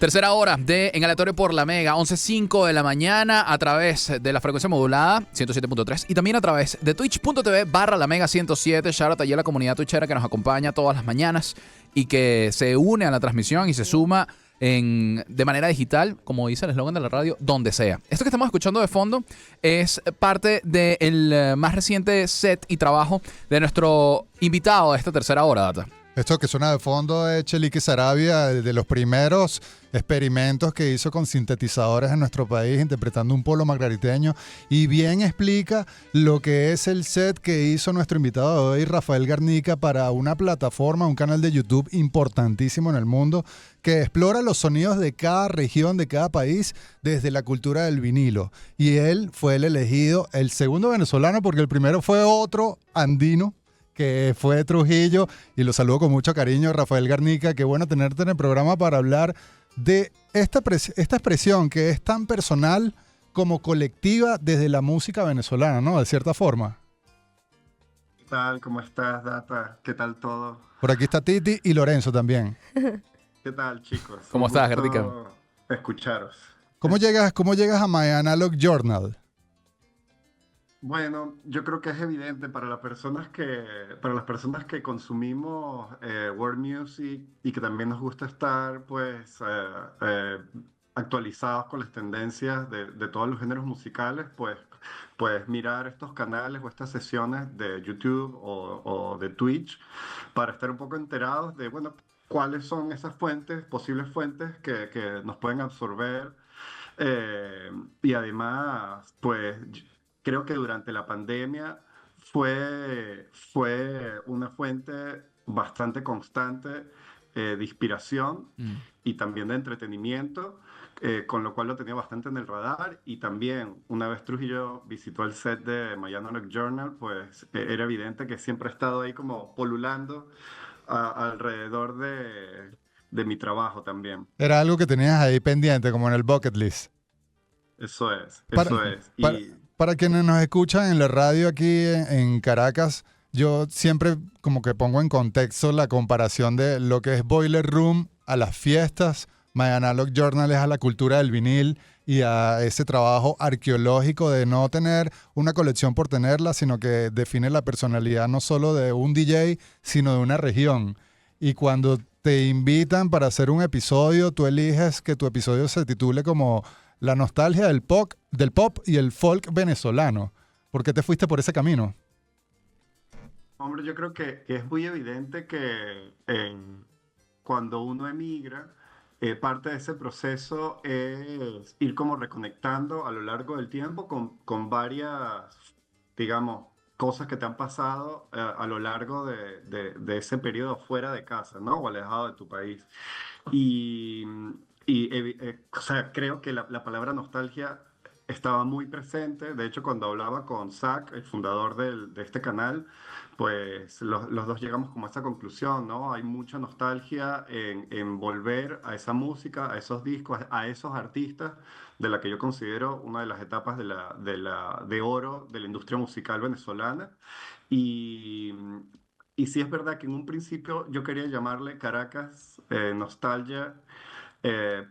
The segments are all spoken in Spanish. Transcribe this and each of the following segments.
Tercera hora de En Aleatorio por la Mega, 11:05 de la mañana a través de la frecuencia modulada 107.3 y también a través de twitch.tv/la Mega 107. Shout out a la comunidad twitchera que nos acompaña todas las mañanas y que se une a la transmisión y se suma de manera digital, como dice el eslogan de la radio, donde sea. Esto que estamos escuchando de fondo es parte del más reciente set y trabajo de nuestro invitado de esta tercera hora, Data. Esto que suena de fondo es Chelique Sarabia, de los primeros experimentos que hizo con sintetizadores en nuestro país, interpretando un polo margariteño, y bien explica lo que es el set que hizo nuestro invitado de hoy, Rafael Garnica, para una plataforma, un canal de YouTube importantísimo en el mundo, que explora los sonidos de cada región, de cada país, desde la cultura del vinilo. Y él fue el elegido, el segundo venezolano, porque el primero fue otro andino, que fue Trujillo, y lo saludo con mucho cariño, Rafael Garnica. Qué bueno tenerte en el programa para hablar de esta expresión que es tan personal como colectiva desde la música venezolana, ¿no? De cierta forma. ¿Qué tal? ¿Cómo estás, Data? ¿Qué tal todo? Por aquí está Titi y Lorenzo también. ¿Qué tal, chicos? ¿Cómo estás, Garnica? Garnica? Escucharos. ¿Cómo llegas a My Analog Journal? Bueno, yo creo que es evidente para las personas que consumimos world music y que también nos gusta estar actualizados con las tendencias de todos los géneros musicales, pues mirar estos canales o estas sesiones de YouTube o de Twitch para estar un poco enterados de, bueno, cuáles son esas fuentes, posibles fuentes que nos pueden absorber. Y además, pues creo que durante la pandemia fue una fuente bastante constante de inspiración y también de entretenimiento, con lo cual lo tenía bastante en el radar. Y también, una vez Trujillo visitó el set de My Analog Journal, pues era evidente que siempre he estado ahí como polulando alrededor de mi trabajo también. Era algo que tenías ahí pendiente, como en el bucket list. Eso es, Para, eso es. para quienes nos escuchan en la radio aquí en Caracas, yo siempre como que pongo en contexto la comparación de lo que es Boiler Room a las fiestas, My Analog Journal es a la cultura del vinil y a ese trabajo arqueológico de no tener una colección por tenerla, sino que define la personalidad no solo de un DJ, sino de una región. Y cuando te invitan para hacer un episodio, tú eliges que tu episodio se titule como La nostalgia del pop y el folk venezolano. ¿Por qué te fuiste por ese camino? Hombre, yo creo que es muy evidente que cuando uno emigra, parte de ese proceso es ir como reconectando a lo largo del tiempo con varias, digamos, cosas que te han pasado a lo largo de ese periodo fuera de casa, ¿no? O alejado de tu país. Y, o sea, creo que la palabra nostalgia estaba muy presente. De hecho, cuando hablaba con Zach, el fundador de este canal, pues los dos llegamos como a esa conclusión, ¿no? Hay mucha nostalgia en volver a esa música, a esos discos, a esos artistas, de la que yo considero una de las etapas de oro de la industria musical venezolana. Y, y sí es verdad que en un principio yo quería llamarle Caracas Nostalgia,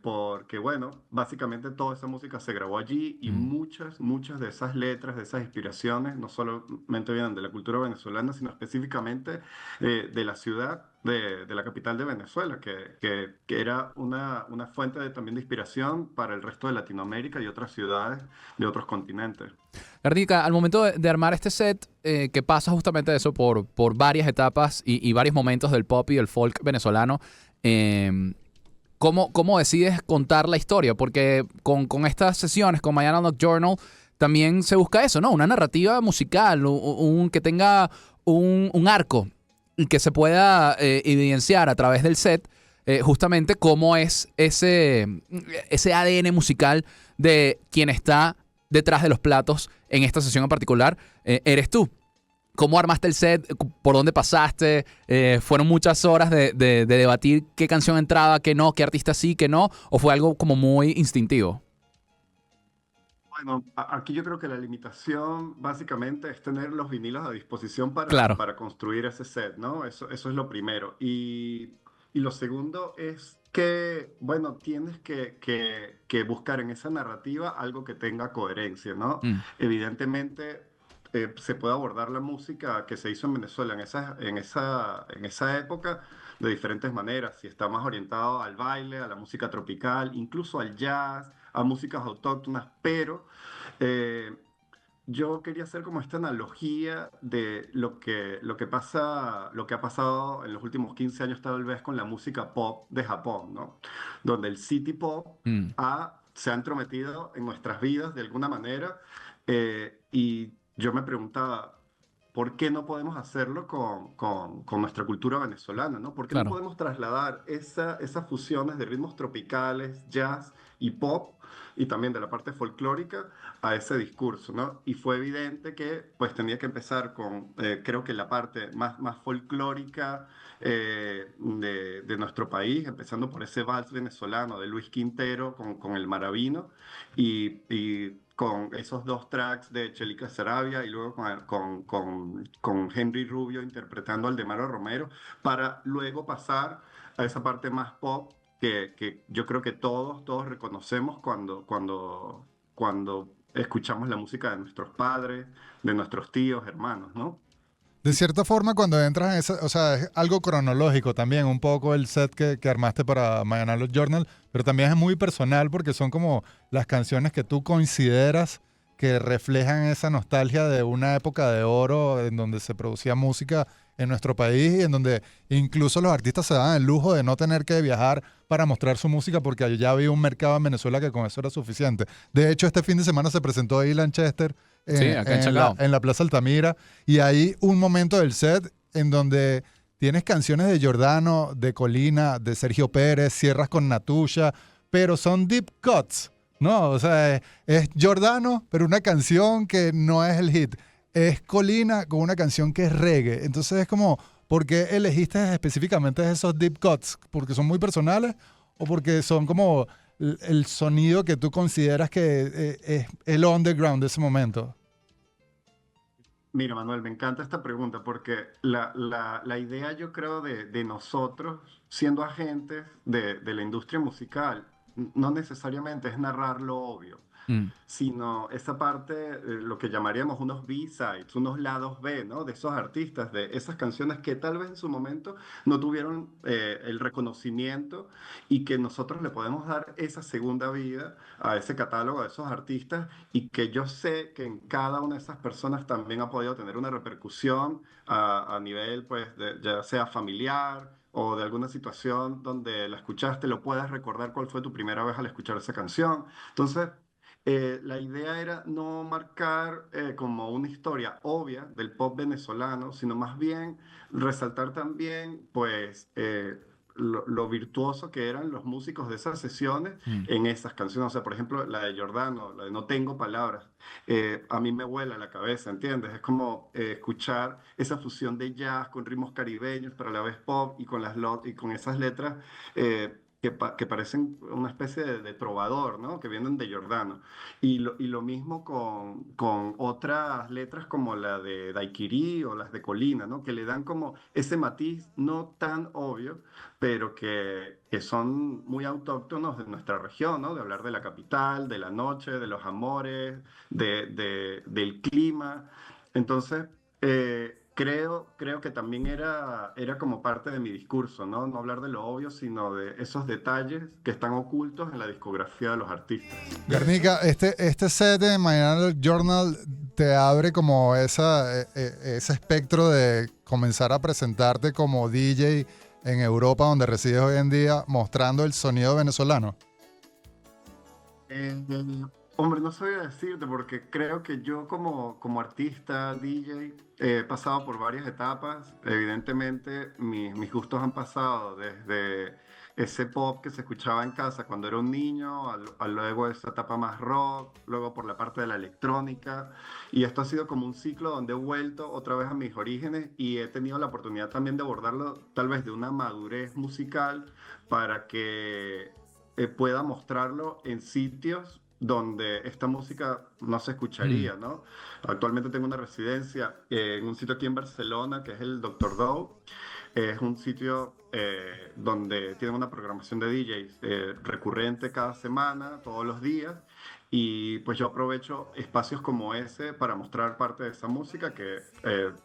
porque bueno, básicamente toda esa música se grabó allí y muchas de esas letras, de esas inspiraciones, no solamente vienen de la cultura venezolana, sino específicamente de la ciudad, de la capital de Venezuela, que era una fuente también de inspiración para el resto de Latinoamérica y otras ciudades de otros continentes. Garnica, al momento de armar este set, que pasa justamente eso por varias etapas y varios momentos del pop y el folk venezolano, ¿cómo decides contar la historia? Porque con estas sesiones, con My Analog Journal, también se busca eso, ¿no? Una narrativa musical, que tenga un arco y que se pueda evidenciar a través del set justamente cómo es ese ADN musical de quien está detrás de los platos en esta sesión en particular. Eres tú. ¿Cómo armaste el set? ¿Por dónde pasaste? ¿Fueron muchas horas de debatir qué canción entraba, qué no, qué artista sí, qué no? ¿O fue algo como muy instintivo? Bueno, aquí yo creo que la limitación básicamente es tener los vinilos a disposición Claro. para construir ese set, ¿no? Eso es lo primero. Y y lo segundo es que, bueno, tienes que buscar en esa narrativa algo que tenga coherencia, ¿no? Mm, Evidentemente, se puede abordar la música que se hizo en Venezuela en esa época de diferentes maneras. Si está más orientado al baile, a la música tropical, incluso al jazz, a músicas autóctonas, pero eh, yo quería hacer como esta analogía de lo que ha pasado en los últimos 15 años tal vez con la música pop de Japón, ¿no? Donde el city pop mm, se ha entrometido en nuestras vidas de alguna manera, y yo me preguntaba, ¿por qué no podemos hacerlo con nuestra cultura venezolana, ¿no? ¿Por qué no claro. podemos trasladar esas fusiones de ritmos tropicales, jazz y pop, y también de la parte folclórica, a ese discurso, ¿no? Y fue evidente que pues tenía que empezar con, creo que la parte más folclórica de nuestro país, empezando por ese vals venezolano de Luis Quintero con el Maravino, y con esos dos tracks de Chelica Sarabia y luego con Henry Rubio interpretando al de Maro Romero, para luego pasar a esa parte más pop que yo creo que todos reconocemos cuando escuchamos la música de nuestros padres, de nuestros tíos, hermanos, ¿no? De cierta forma, cuando entras en esa, o sea, es algo cronológico también, un poco el set que armaste para My Analog Journal, pero también es muy personal porque son como las canciones que tú consideras que reflejan esa nostalgia de una época de oro en donde se producía música en nuestro país y en donde incluso los artistas se daban el lujo de no tener que viajar para mostrar su música porque ya había un mercado en Venezuela que con eso era suficiente. De hecho, este fin de semana se presentó Ilan Chester Sí, acá en Chacao. en la Plaza Altamira y hay un momento del set en donde tienes canciones de Giordano, de Colina, de Sergio Pérez, cierras con Natuya, pero son deep cuts, ¿no? O sea, es Giordano, pero una canción que no es el hit. Es Colina con una canción que es reggae. Entonces es como, ¿por qué elegiste específicamente esos deep cuts? ¿Porque son muy personales o porque son como el sonido que tú consideras que es el underground de ese momento? Mira, Manuel, me encanta esta pregunta porque la idea, yo creo, de nosotros siendo agentes de la industria musical, no necesariamente es narrar lo obvio, Mm, sino esa parte, lo que llamaríamos unos B-sides, unos lados B, ¿no? De esos artistas, de esas canciones que tal vez en su momento no tuvieron el reconocimiento, y que nosotros le podemos dar esa segunda vida a ese catálogo de esos artistas, y que yo sé que en cada una de esas personas también ha podido tener una repercusión a nivel, pues, ya sea familiar o de alguna situación donde la escuchaste, lo puedas recordar cuál fue tu primera vez al escuchar esa canción. Entonces, la idea era no marcar como una historia obvia del pop venezolano, sino más bien resaltar también, pues, lo virtuoso que eran los músicos de esas sesiones mm. en esas canciones. O sea, por ejemplo, la de Giordano, la de No Tengo Palabras, a mí me vuela la cabeza, ¿entiendes? Es como escuchar esa fusión de jazz con ritmos caribeños, pero a la vez pop, y y con esas letras que parecen una especie de trovador, ¿no? Que vienen de Giordano. Y lo mismo con otras letras como la de Daiquiri o las de Colina, ¿no? Que le dan como ese matiz no tan obvio, pero que son muy autóctonos de nuestra región, ¿no? De hablar de la capital, de la noche, de los amores, del clima. Entonces, creo que también era como parte de mi discurso, ¿no? No hablar de lo obvio, sino de esos detalles que están ocultos en la discografía de los artistas. Garnica, este set de My Analog Journal te abre como ese espectro de comenzar a presentarte como DJ en Europa, donde resides hoy en día, mostrando el sonido venezolano. Eh, Hombre, no sabía decirte porque creo que yo como artista, DJ, he pasado por varias etapas. Evidentemente, mis gustos han pasado desde ese pop que se escuchaba en casa cuando era un niño, a luego esa etapa más rock, luego por la parte de la electrónica. Y esto ha sido como un ciclo donde he vuelto otra vez a mis orígenes, y he tenido la oportunidad también de abordarlo tal vez de una madurez musical para que pueda mostrarlo en sitios donde esta música no se escucharía, ¿no? Actualmente tengo una residencia en un sitio aquí en Barcelona que es el Doctor Doe. Es un sitio donde tienen una programación de DJs recurrente cada semana, todos los días. Y pues yo aprovecho espacios como ese para mostrar parte de esa música que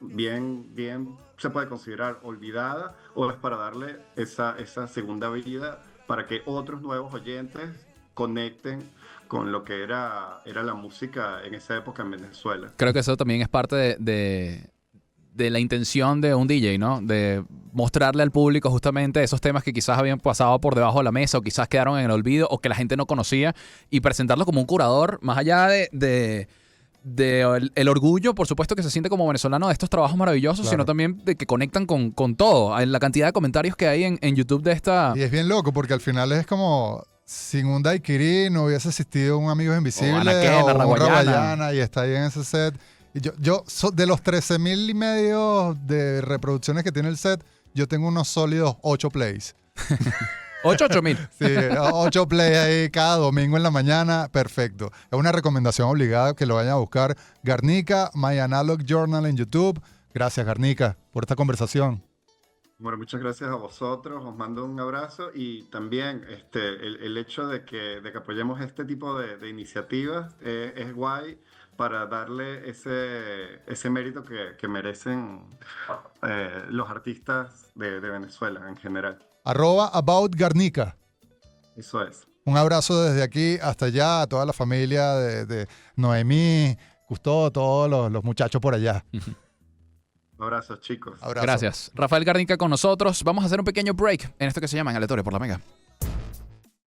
bien se puede considerar olvidada, o es para darle esa segunda vida para que otros nuevos oyentes conecten con lo que era la música en esa época en Venezuela. Creo que eso también es parte de la intención de un DJ, ¿no? De mostrarle al público justamente esos temas que quizás habían pasado por debajo de la mesa o quizás quedaron en el olvido o que la gente no conocía, y presentarlo como un curador, más allá de el orgullo, por supuesto, que se siente como venezolano de estos trabajos maravillosos, Claro. sino también de que conectan con todo. En la cantidad de comentarios que hay en YouTube de esta... Y es bien loco porque al final es como sin un daiquiri no hubiese existido un Amigos Invisibles Anaquena, o un Raguayana. Raguayana, y está ahí en ese set. Y de los 13,000 y medio de reproducciones que tiene el set, yo tengo unos sólidos 8 plays. 8,000. Sí, 8 plays ahí cada domingo en la mañana, perfecto. Es una recomendación obligada que lo vayan a buscar. Garnica, My Analog Journal en YouTube. Gracias, Garnica, por esta conversación. Bueno, muchas gracias a vosotros, os mando un abrazo, y también el hecho de que apoyemos este tipo de iniciativas es guay para darle ese mérito que merecen los artistas de Venezuela en general. @aboutgarnica. Eso es. Un abrazo desde aquí hasta allá a toda la familia de Noemí, Custodio, todos los muchachos por allá. Abrazos, chicos. Abrazo. Gracias. Rafael Garnica con nosotros. Vamos a hacer un pequeño break en esto que se llama En Aleatorio por la Mega.